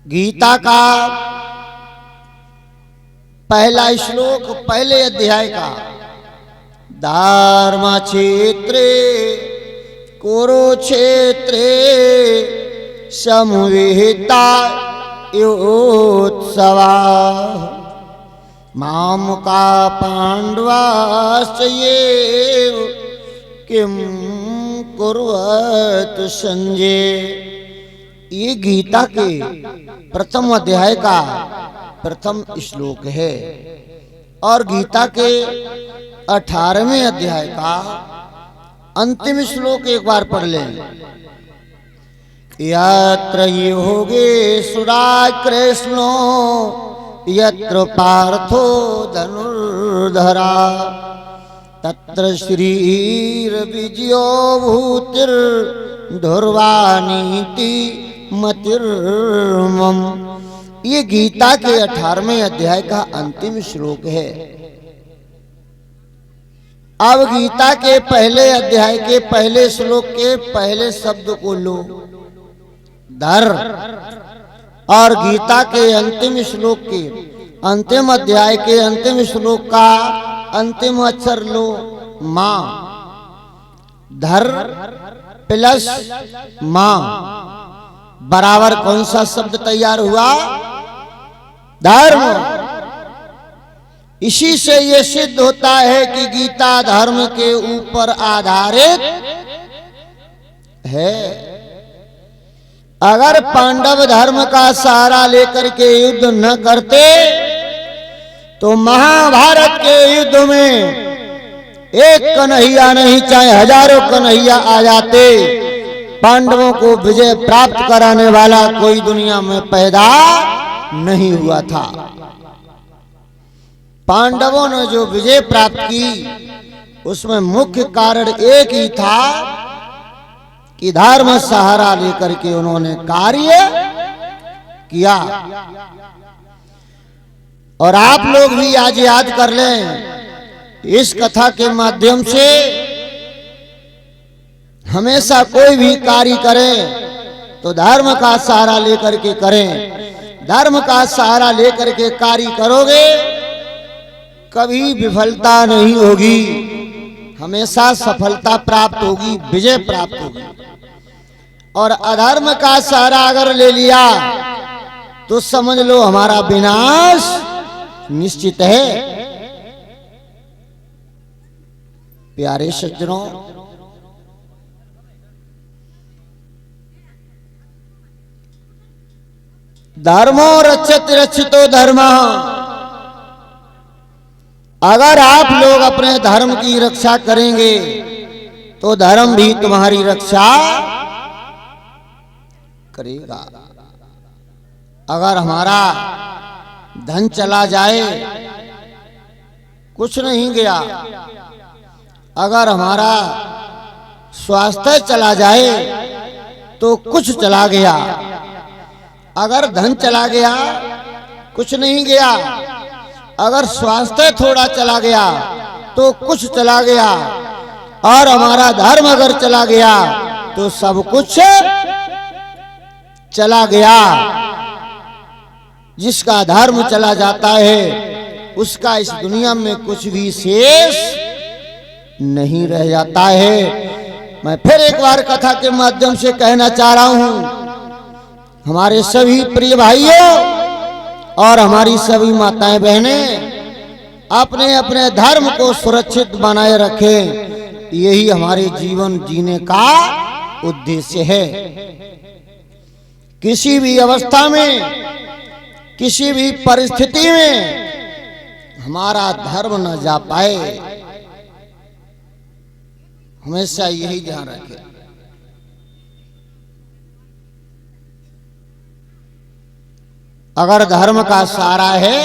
गीता का पहला श्लोक पहले अध्याय का धर्म क्षेत्रे कुरुक्षेत्रे समवेता योत्सवा मामुका पांडवाश्च ये किम कुर्वत संजय। ये गीता के प्रथम अध्याय का प्रथम श्लोक है और गीता के 18वें अध्याय का अंतिम श्लोक एक बार पढ़ लें। यत्र योगेश्वरा कृष्णो यत्र पार्थो धनुर्धरा तत्र श्रीर्विजयो भूतिर् ध्रुवानीति मतिर्मम। ये गीता के 18वें अध्याय का अंतिम श्लोक है। अब गीता के पहले अध्याय के पहले श्लोक के पहले शब्द को लो धर, और गीता के अंतिम श्लोक के अंतिम अध्याय के अंतिम श्लोक का अंतिम अक्षर लो मां। धर प्लस मां बराबर कौन सा शब्द तैयार हुआ? धर्म। इसी से यह सिद्ध होता है कि गीता धर्म के ऊपर आधारित है। अगर पांडव धर्म का सहारा लेकर के युद्ध न करते तो महाभारत के युद्ध में एक कन्हैया नहीं चाहे हजारों कन्हैया आ जाते, पांडवों को विजय प्राप्त कराने वाला कोई दुनिया में पैदा नहीं हुआ था। पांडवों ने जो विजय प्राप्त की उसमें मुख्य कारण एक ही था कि धर्म सहारा लेकर के उन्होंने कार्य किया। और आप लोग भी आज याद कर लें, इस कथा के माध्यम से हमेशा कोई भी कार्य करें तो धर्म का सहारा लेकर के करें। धर्म का सहारा लेकर के कार्य करोगे कभी विफलता नहीं होगी, हमेशा सफलता प्राप्त होगी, विजय प्राप्त होगी। और अधर्म का सहारा अगर ले लिया तो समझ लो हमारा विनाश निश्चित है। प्यारे सज्जनों, धर्मो रक्षति रक्षितो धर्म। अगर आप लोग अपने धर्म की रक्षा करेंगे तो धर्म भी तुम्हारी रक्षा करेगा। अगर हमारा धन चला जाए कुछ नहीं गया, अगर हमारा स्वास्थ्य चला जाए तो कुछ चला गया, अगर धन चला गया कुछ नहीं गया, अगर स्वास्थ्य थोड़ा चला गया तो कुछ चला गया, और हमारा धर्म अगर चला गया तो सब कुछ चला गया। जिसका धर्म चला जाता है उसका इस दुनिया में कुछ भी शेष नहीं रह जाता है। मैं फिर एक बार कथा के माध्यम से कहना चाह रहा हूं, हमारे सभी प्रिय भाइयों और हमारी सभी माताएं बहनें अपने अपने धर्म को सुरक्षित बनाए रखें। यही हमारे जीवन जीने का उद्देश्य है। किसी भी अवस्था में, किसी भी परिस्थिति में हमारा धर्म न जा पाए, हमेशा यही ध्यान रखें। अगर धर्म का सहारा है,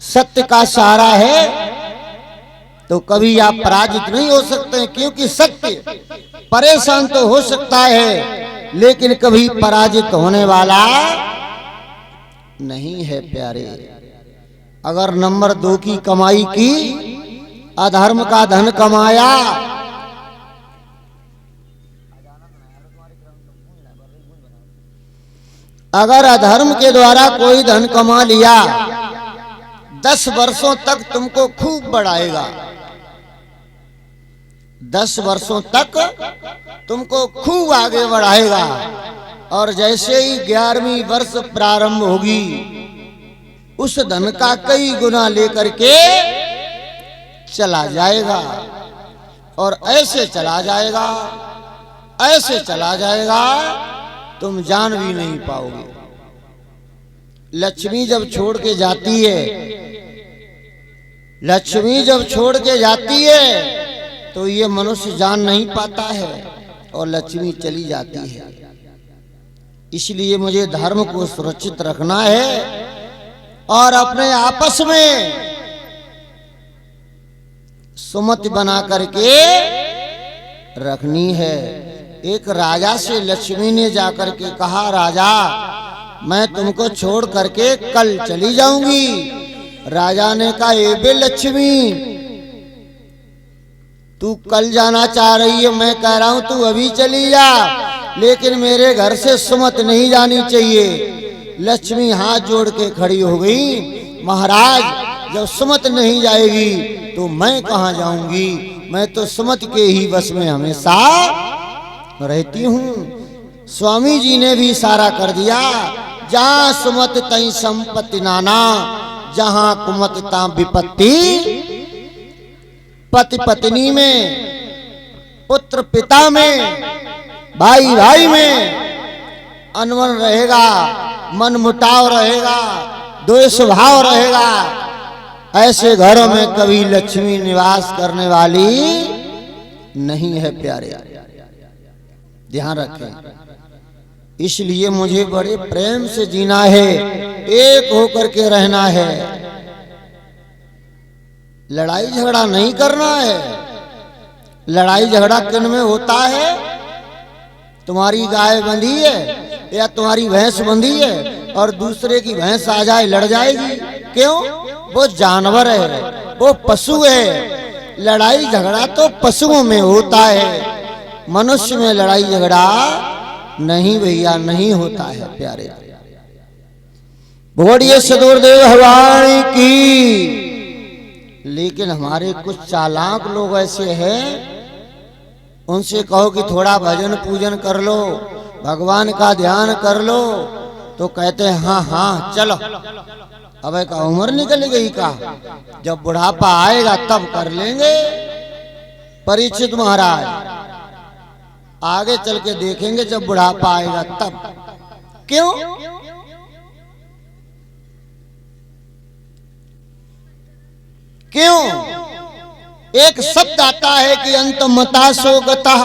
सत्य का सहारा है, तो कभी आप पराजित नहीं हो सकते, क्योंकि सत्य परेशान तो हो सकता है लेकिन कभी पराजित होने वाला नहीं है। प्यारे, अगर नंबर 2 की कमाई की, अधर्म का धन कमाया, अगर अधर्म के द्वारा कोई धन कमा लिया 10 वर्षों तक तुमको खूब बढ़ाएगा, 10 वर्षों तक तुमको खूब आगे बढ़ाएगा। और जैसे ही 11वीं वर्ष प्रारंभ होगी उस धन का कई गुना लेकर के चला जाएगा, और ऐसे चला जाएगा, ऐसे चला जाएगा तुम जान भी नहीं पाओगे। लक्ष्मी जब छोड़ के जाती है, लक्ष्मी जब छोड़ के जाती है तो ये मनुष्य जान नहीं पाता है और लक्ष्मी चली जाती है। इसलिए मुझे धर्म को सुरक्षित रखना है और अपने आपस में सुमति बना करके रखनी है। एक राजा से लक्ष्मी ने जाकर के कहा, राजा मैं तुमको छोड़ करके कल चली जाऊंगी। राजा ने कहा, ए बे लक्ष्मी, तू कल जाना चाह रही है, मैं कह रहा हूं तू अभी चली जा, लेकिन मेरे घर से सुमत नहीं जानी चाहिए। लक्ष्मी हाथ जोड़ के खड़ी हो गई, महाराज जब सुमत नहीं जाएगी तो मैं कहां जाऊंगी, मैं तो सुमत के ही बस में हमेशा रहती हूं। स्वामी जी ने भी इशारा कर दिया, जहां सुमत तई संपत्ति नाना, जहां कुमत ता विपत्ति। पति पत्नी में, पुत्र पिता में, भाई भाई में अनबन रहेगा, मन मुटाव रहेगा, द्वेष भाव रहेगा। ऐसे घरों में कभी लक्ष्मी निवास करने वाली नहीं है प्यारे, ध्यान रखें। इसलिए मुझे बड़े प्रेम से जीना है, एक होकर के रहना है, लड़ाई झगड़ा नहीं करना है। लड़ाई झगड़ा किन में होता है? तुम्हारी गाय बंधी है या तुम्हारी भैंस बंधी है और दूसरे की भैंस आ जाए लड़ जाएगी, क्यों? वो जानवर है, वो पशु है। लड़ाई झगड़ा तो पशुओं में होता है, मनुष्य में लड़ाई झगड़ा नहीं भैया, नहीं होता है प्यारे। बोलिए सदगुरुदेव भगवान की। लेकिन हमारे कुछ चालाक लोग ऐसे हैं, उनसे कहो कि थोड़ा भजन पूजन कर लो, भगवान का ध्यान कर लो, तो कहते हैं हाँ हाँ चलो। अब एक उम्र निकल गई का, जब बुढ़ापा आएगा तब कर लेंगे। परीक्षित महाराज आगे चल के देखेंगे जब बुढ़ापा आएगा तब। क्यों? क्यों? एक शब्द आता है कि अंतमता सो गता,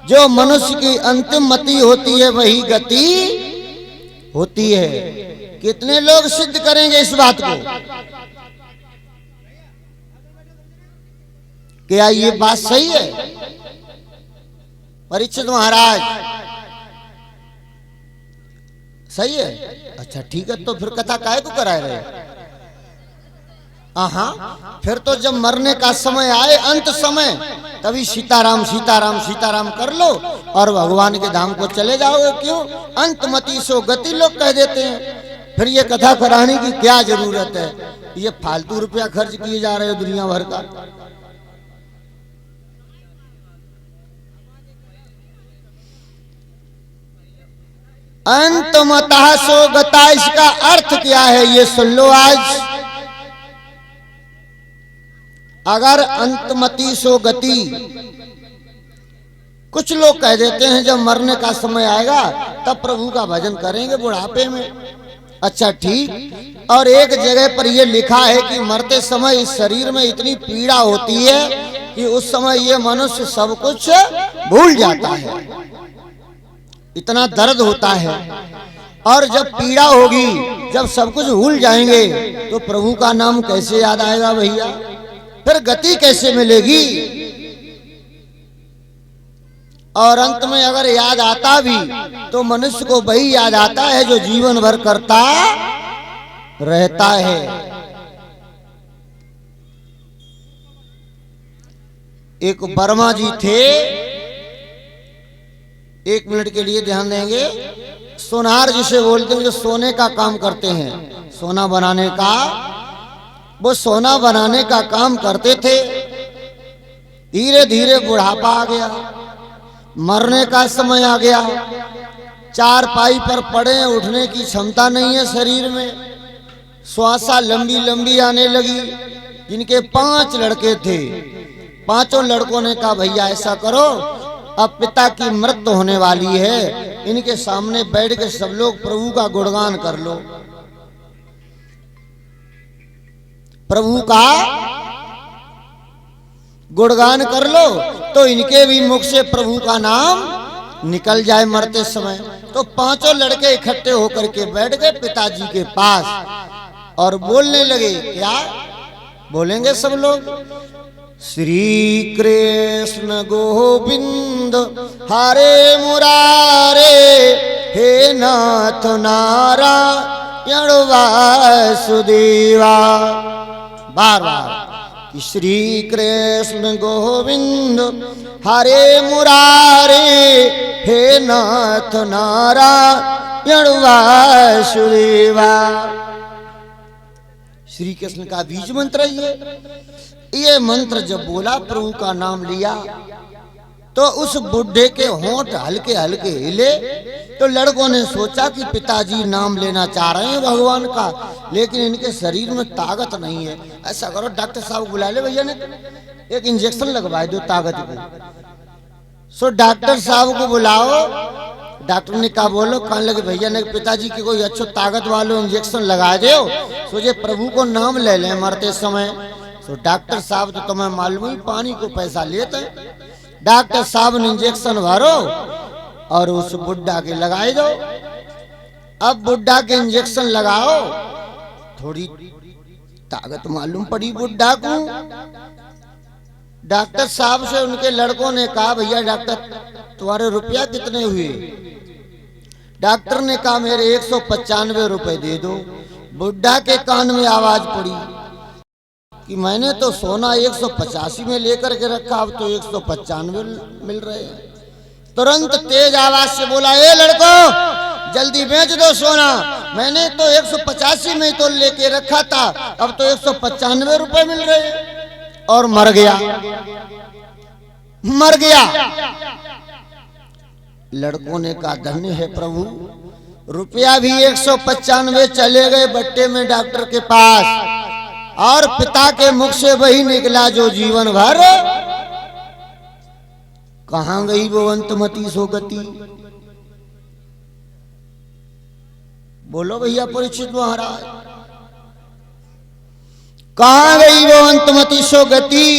जो मनुष्य की अंतिम मति होती है वही गति होती है। कितने लोग सिद्ध करेंगे इस बात को? क्या ये बात सही है? परीक्षित महाराज सही है? अच्छा ठीक है, तो फिर कथा काहे को कराए रहे? हाँ, फिर तो जब मरने का समय आए, अंत समय, तभी सीताराम सीताराम सीताराम कर लो और भगवान के धाम को चले जाओगे। क्यों? अंतमति सो गति लोग कह देते हैं। फिर ये कथा कराने की क्या जरूरत है? ये फालतू रुपया खर्च किए जा रहे हो दुनिया भर का। अंतमतः सो गता, इसका अर्थ क्या है ये सुन लो आज। अगर अंतमति सो गति, कुछ लोग कह देते हैं जब मरने का समय आएगा तब प्रभु का भजन करेंगे बुढ़ापे में। अच्छा ठीक, और एक जगह पर यह लिखा है कि मरते समय इस शरीर में इतनी पीड़ा होती है कि उस समय ये मनुष्य सब कुछ भूल जाता है, इतना दर्द होता है। और जब पीड़ा होगी, जब सब कुछ भूल जाएंगे तो प्रभु का नाम कैसे याद आएगा भैया? फिर गति कैसे मिलेगी? और अंत में अगर याद आता भी तो मनुष्य को वही याद आता है जो जीवन भर करता रहता है। एक वर्मा जी थे, 1 मिनट के लिए ध्यान देंगे। सोनार जिसे बोलते हैं, जो सोने का काम करते हैं, सोना बनाने का, वो सोना बनाने का काम करते थे। धीरे धीरे बुढ़ापा आ गया, मरने का समय आ गया, चारपाई पर पड़े, उठने की क्षमता नहीं है शरीर में, श्वासा लंबी लंबी आने लगी। जिनके 5 लड़के थे, 5 लड़कों ने कहा भैया ऐसा करो, अब पिता की मृत्यु होने वाली है, इनके सामने बैठ के सब लोग प्रभु का गुणगान कर लो। प्रभु का गुणगान कर लो तो इनके भी मुख से प्रभु का नाम निकल जाए मरते समय। तो 5 लड़के इकट्ठे होकर के बैठ गए पिताजी के पास और बोलने लगे। क्या बोलेंगे सब लोग? श्री कृष्ण गोविंद हरे मुरारे, हे नाथ नारायण वासुदेवा। बार बार कि श्री कृष्ण गोविंद हरे मुरारे, हे नाथ नारायण वासुदेवा। श्री कृष्ण का बीज मंत्र ये मंत्र जब बोला, प्रभु का नाम लिया, तो उस बुढ़े के होंठ हल्के हल्के हिले। तो लड़कों ने सोचा कि पिताजी नाम लेना चाह रहे हैं भगवान का, लेकिन इनके शरीर में ताकत नहीं है। ऐसा करो डॉक्टर साहब बुला ले भैया ने, एक इंजेक्शन लगवा दो ताकत को। सो डॉक्टर साहब को बुलाओ। डॉक्टर ने कहा बोलो, कहने लगे भैया ने पिताजी की कोई अच्छो ताकत वालों इंजेक्शन लगा दो, सोचे प्रभु को नाम ले लें मरते समय। तो डॉक्टर साहब तो तुम्हें मालूम ही पानी को पैसा लेते हैं। डॉक्टर साहब ने इंजेक्शन भरो और उस बुड्ढा के लगाए दो। अब बुड्ढा के इंजेक्शन लगाओ, थोड़ी ताकत मालूम पड़ी बुड्ढा को। डॉक्टर साहब से उनके लड़कों ने कहा भैया डॉक्टर तुम्हारे रुपया कितने हुए? डॉक्टर ने कहा मेरे 195 रुपए दे दो। बुड्ढा के कान में आवाज पड़ी कि मैंने तो सोना 185 में लेकर के रखा, अब तो 195 मिल रहे हैं। तुरंत तेज आवाज से बोला, ए लड़को जल्दी बेच दो सोना, मैंने तो 185 में तो लेके रखा था, अब तो 195 रुपए मिल रहे हैं। और मर गया। लड़कों ने कहा धन्य है प्रभु, रुपया भी 195 चले गए बट्टे में डॉक्टर के पास, और पिता के मुख से वही निकला जो जीवन भर कहां गई वो अंतमती सोगति। बोलो भैया परीक्षित महाराज, कहां गई वो अंतमती सोगति?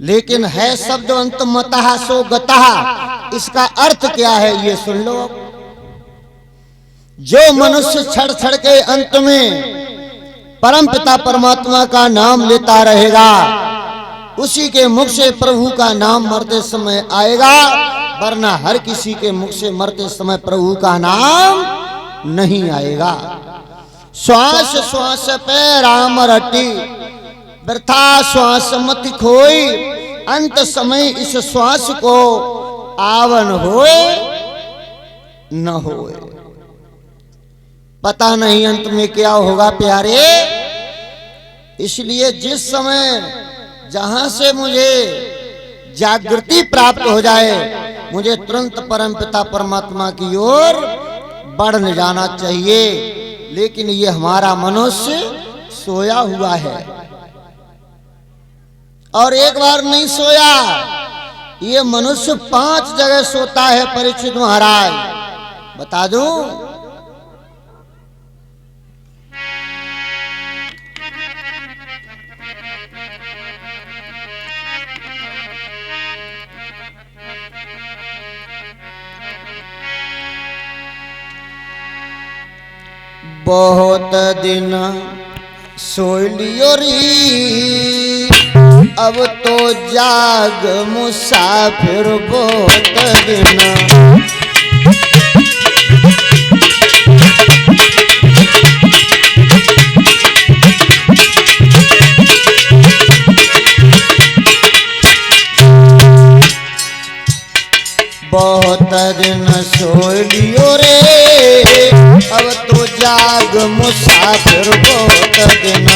लेकिन है शब्द अंतमतः सोगतः, इसका अर्थ क्या है ये सुन लो। जो मनुष्य छड़ छड़ के अंत में परम पिता परमात्मा का नाम लेता रहेगा, उसी के मुख से प्रभु का नाम मरते समय आएगा, वरना हर किसी के मुख से मरते समय प्रभु का नाम नहीं आएगा। श्वास श्वास पे राम रटी, वृथा श्वास मत खोई, अंत समय इस श्वास को आवन होए न होए। पता नहीं अंत में क्या होगा प्यारे, इसलिए जिस समय जहां से मुझे जागृति प्राप्त हो जाए, मुझे तुरंत परम पिता परमात्मा की ओर बढ़ जाना चाहिए। लेकिन ये हमारा मनुष्य सोया हुआ है, और एक बार नहीं सोया, ये मनुष्य 5 जगह सोता है। परीक्षित महाराज बता दूं, बहुत दिन सोई लियो री, अब तो जाग मुसाफिर बहुत दिन। बहुत दिन सो लियो रे, अब तो जाग मुसाफिर बहुत दिन।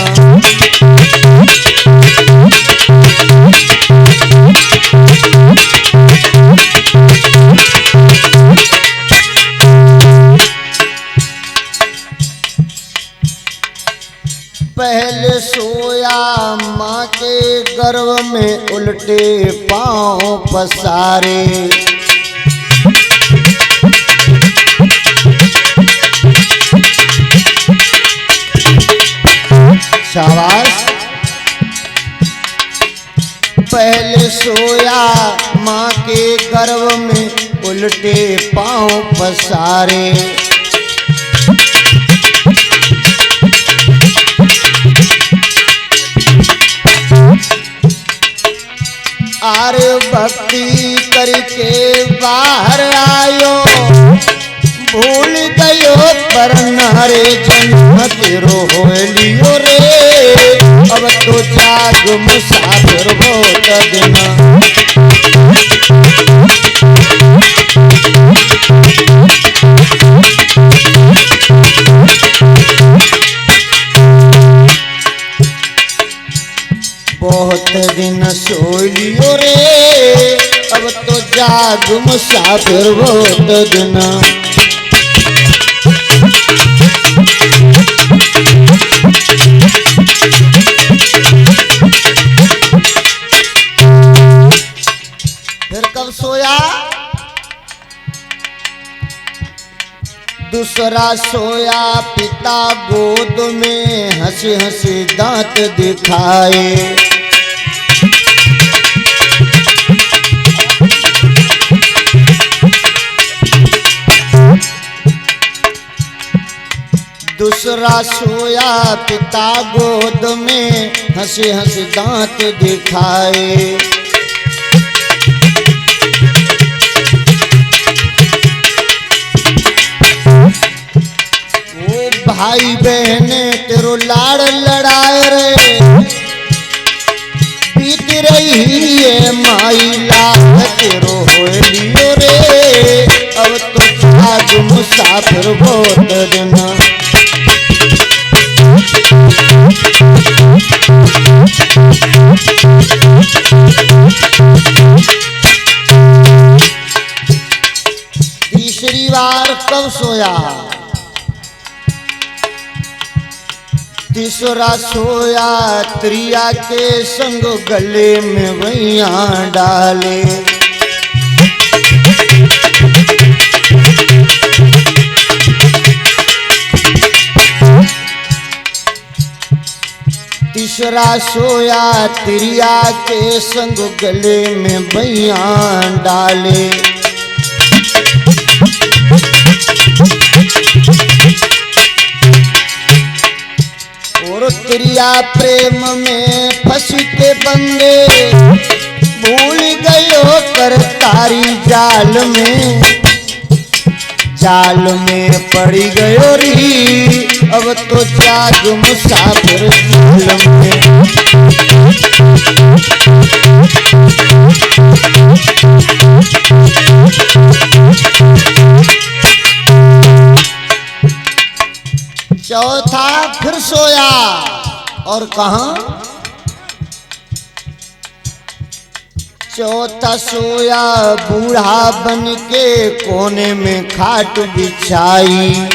पहले सोया माँ के गर्भ में, उल्टे पांव पसारे। शाबाश। पहले सोया माँ के गर्भ में, उल्टे पांव पसारे। आरे भक्ति करके बाहर आयो, भूल गयो पर नारे जन्म तेरो हो लियो रे, अब तो जाग मुसाफिर बहुत दिन। बहुत दिन सो लियो रे, अब तो जाग मुसाफिर बहुत दिन। फिर कब सोया? दूसरा सोया पिता गोद में, हंसी हंसी दांत दिखाए। दूसरा सोया पिता गोद में, हंसी हंसी दांत दिखाए। वो भाई बहने तेरो लाड़ लड़ाए रे, बीत रही है माई लाख तेरो हो लियो रे, अब तो जाग मुसाफिर बहुत दिन। तीसरी बार कब सोया? तीसरा सोया त्रिया के संग, गले में वैया डाले। तीसरा सोया त्रिया के संग, गले में वैया डाले। और त्रिया प्रेम में फंस के बंदे, भूल गयो कर तारी जाल में, जाल में पड़ी गयो री, अब तो जाग मुसाफिर जाल में। चौथा फिर सोया, और कहाँ? चौथा सोया बूढ़ा बन के, कोने में खाट बिछाई।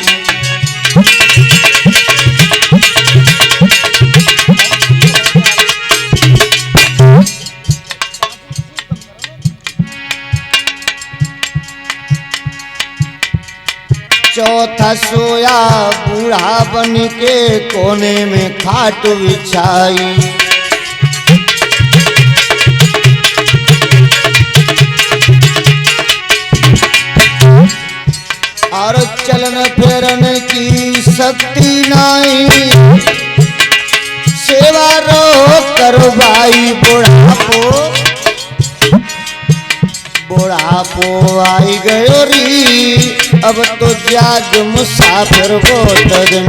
चौथा सोया बूढ़ा बन के, कोने में खाट बिछाई। और चलन फिरन की शक्ति नहीं, सेवा रो करवाई। बुढ़ापो आई गयो री, अब तो जाग मुसाफिर बहुत दिन।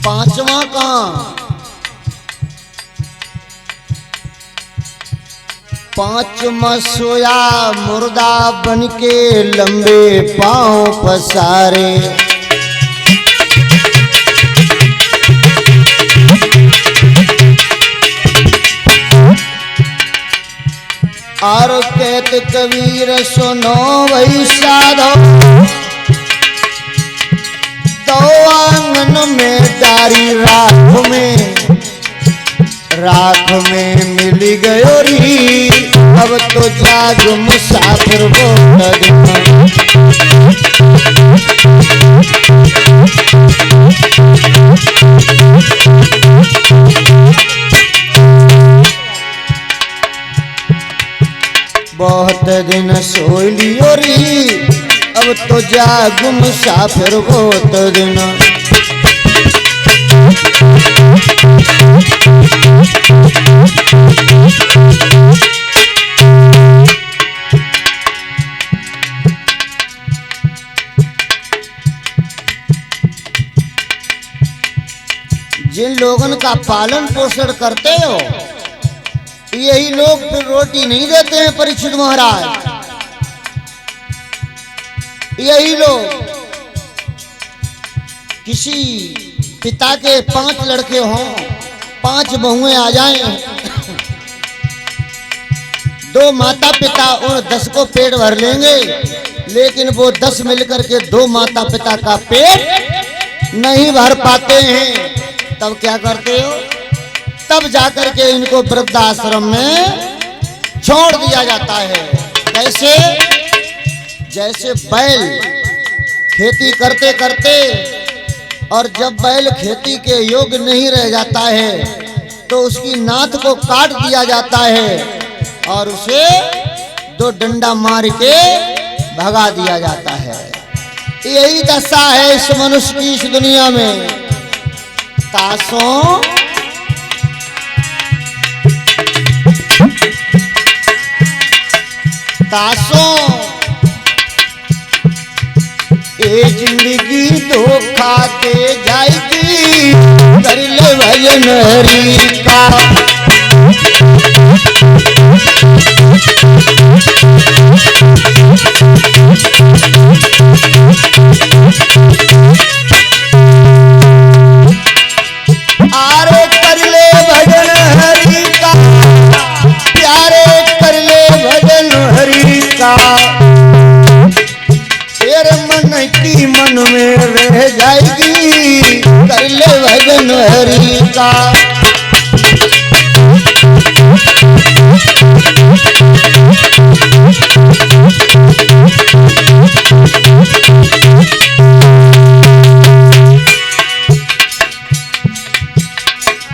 पांचवा कहाँ, पांचवा सोया मुर्दा बनके लंबे पांव पसारे। और कहत कबीर सुनो वही साधो, दो आंगन में डारी राख में मिल गयो री। अब तो जाग मुसाफिर बोल बहुत दिन सोई लियो री। अब तो जाग मुसाफिर बहुत दिन। जिन लोगन का पालन पोषण करते हो यही लोग फिर रोटी नहीं देते हैं परीक्षित महाराज। यही लोग किसी पिता के 5 लड़के हों, 5 बहुएं आ जाएं, 2 माता पिता उन 10 को पेट भर लेंगे, लेकिन वो 10 मिलकर के 2 माता पिता का पेट नहीं भर पाते हैं। तब क्या करते हो? तब जाकर के इनको वृद्धाश्रम में छोड़ दिया जाता है। कैसे? जैसे बैल खेती करते करते और जब बैल खेती के योग्य नहीं रह जाता है तो उसकी नाथ को काट दिया जाता है और उसे 2 डंडा मार के भगा दिया जाता है। यही दशा है इस मनुष्य की इस दुनिया में। तासों ये जिंदगी धोखा दे जाएगी, कर ले भजन हरि का। आरे कर ले भजन हरि का, प्यारे कर ले भजन हरि का। तेरे मन की मन में रह जाएगी, कर ले भजन हरि का।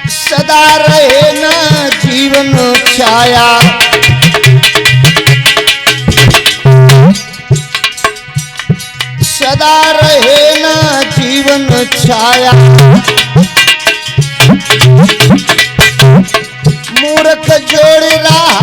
सदा रहे ना जीवन छाया, सदा रहे ना जीवन छाया। मूर्ख जोड़ रहा